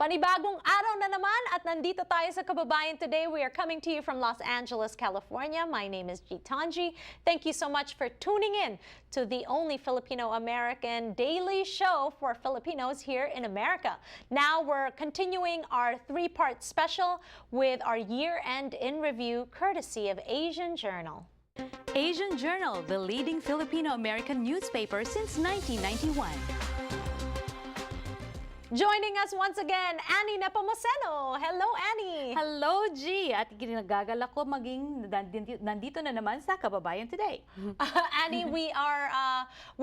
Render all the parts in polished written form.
Panibagong araw na naman at nandito tayo sa Kababayan Today. We are coming to you from Los Angeles, California. My name is Gitanji. Thank you so much for tuning in to the only Filipino-American daily show for Filipinos here in America. Now we're continuing our three-part special with our year-end in review courtesy of Asian Journal. Asian Journal, the leading Filipino-American newspaper since 1991. Joining us once again, Annie Nepomuceno. Hello, Annie. Hello, G. At ginagagalak ko maging nandito na naman sa Kababayan Today. Annie, we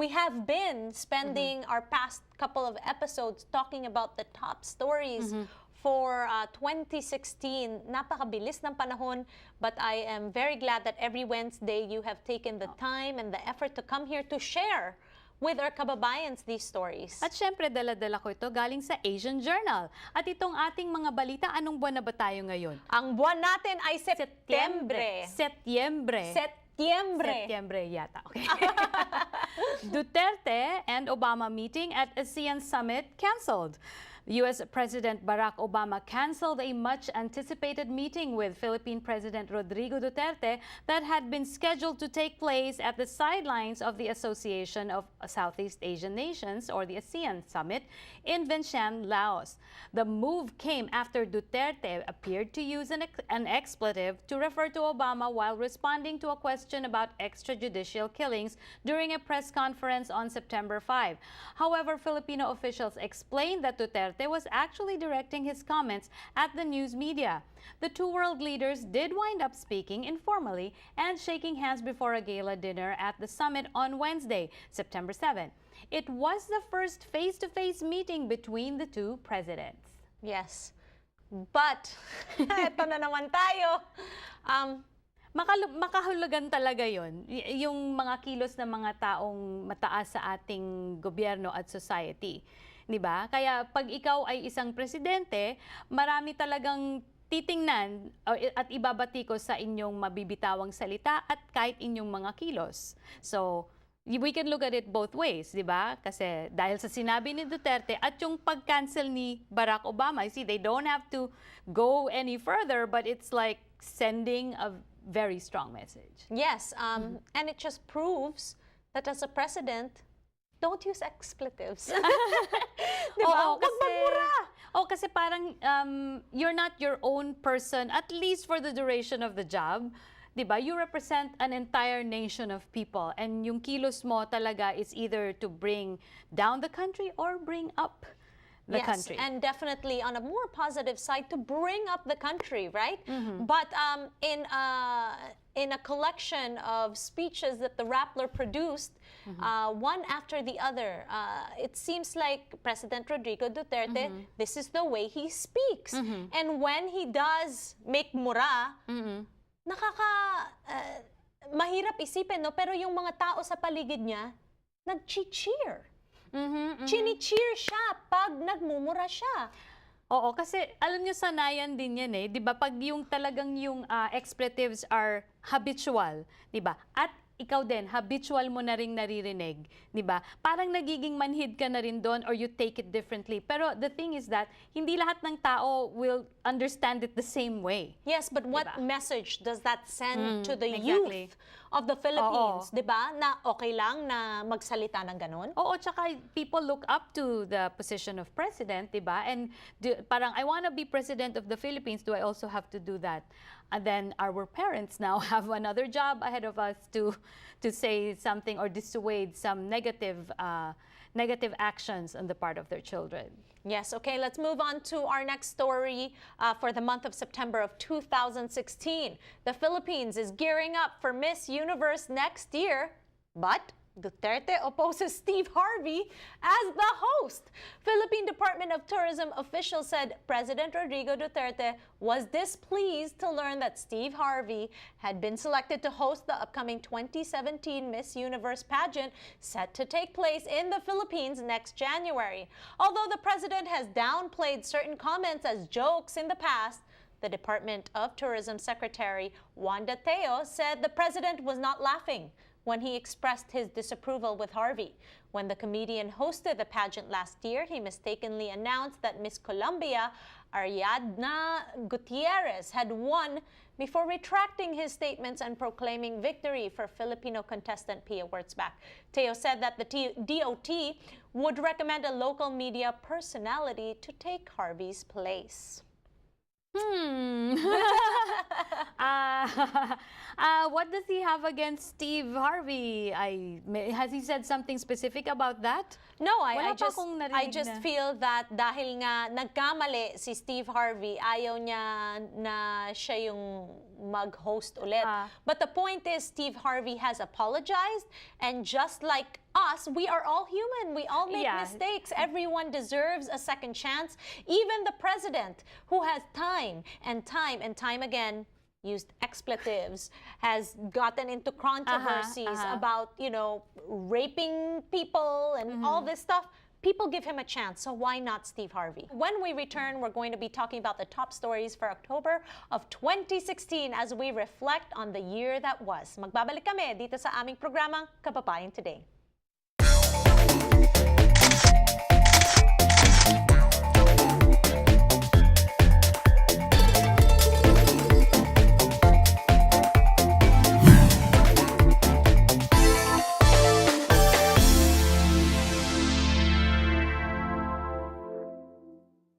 have been spending our past couple of episodes talking about the top stories for 2016. Napakabilis ng panahon, but I am very glad that every Wednesday you have taken the time and the effort to come here to share with our kababayans these stories. At syempre, dala-dala ko ito galing sa Asian Journal. At itong ating mga balita, anong buwan na ba tayo ngayon? Ang buwan natin ay Setyembre. Setyembre yata. Okay. Duterte and Obama meeting at ASEAN Summit canceled. U.S. President Barack Obama canceled a much-anticipated meeting with Philippine President Rodrigo Duterte that had been scheduled to take place at the sidelines of the Association of Southeast Asian Nations, or the ASEAN Summit, in Vientiane, Laos. The move came after Duterte appeared to use an expletive to refer to Obama while responding to a question about extrajudicial killings during a press conference on September 5. However, Filipino officials explained that Duterte was actually directing his comments at the news media. The two world leaders did wind up speaking informally and shaking hands before a gala dinner at the summit on Wednesday, September 7. It was the first face-to-face meeting between the two presidents. Yes. But, eto na naman tayo. Makahulugan talaga yon, yung mga kilos ng mga taong mataas sa ating gobyerno at society. Diba? Kaya pag ikaw ay isang presidente, marami talagang titingnan at ibabati ko sa inyong mabibitawang salita at kahit inyong mga kilos. So, we can look at it both ways, di ba? Kasi dahil sa sinabi ni Duterte at yung pag-cancel ni Barack Obama, see, they don't have to go any further, but it's like sending a very strong message. Yes, and it just proves that as a president, don't use expletives. Diba? Kasi parang you're not your own person, at least for the duration of the job. Diba? You represent an entire nation of people, and yung kilos mo talaga is either to bring down the country or bring up the country. Yes, and definitely on a more positive side to bring up the country, right? But in a collection of speeches that the Rappler produced, one after the other, it seems like President Rodrigo Duterte, this is the way he speaks. And when he does make mura, mahirap isipin, no? Pero yung mga tao sa paligid niya, nag-cheer. Chini-cheer siya pag nagmumura siya. Oo, kasi alam niyo sanayan din yan eh. 'Di ba? Pag yung talagang yung expletives are habitual, 'di ba? At ikaw din, habitual mo na ring naririnig, 'di ba? Parang nagiging manhid ka na rin doon or you take it differently. Pero the thing is that hindi lahat ng tao will understand it the same way. Yes, but what message does that send to the youth of the Philippines, 'di ba? Na okay lang na magsalita ng ganun? Oo, tsaka people look up to the position of president, 'di ba? And parang I want to be president of the Philippines, do I also have to do that? And then our parents now have another job ahead of us to say something or dissuade some negative actions on the part of their children. Yes, okay, let's move on to our next story for the month of September of 2016. The Philippines is gearing up for Miss Universe next year, but Duterte opposes Steve Harvey as the host. Philippine Department of Tourism officials said President Rodrigo Duterte was displeased to learn that Steve Harvey had been selected to host the upcoming 2017 Miss Universe pageant set to take place in the Philippines next January. Although the president has downplayed certain comments as jokes in the past, the Department of Tourism Secretary Wanda Teo said the president was not laughing when he expressed his disapproval with Harvey. When the comedian hosted the pageant last year, he mistakenly announced that Miss Colombia, Ariadna Gutierrez, had won before retracting his statements and proclaiming victory for Filipino contestant Pia Wurtzbach. Teo said that the DOT would recommend a local media personality to take Harvey's place. What does he have against Steve Harvey? Has he said something specific about that? No, I narinig just na. feel that dahil nga nagkamali si Steve Harvey, ayaw niya na siya yung mag-host ulit. But the point is, Steve Harvey has apologized, and just like us, we are all human. We all make mistakes. Everyone deserves a second chance. Even the president, who has time and time again used expletives, has gotten into controversies about, you know, raping people and all this stuff. People give him a chance, so why not Steve Harvey? When we return, we're going to be talking about the top stories for October of 2016 as we reflect on the year that was. Magbabalik kami dito sa aming programang Kababayan Today.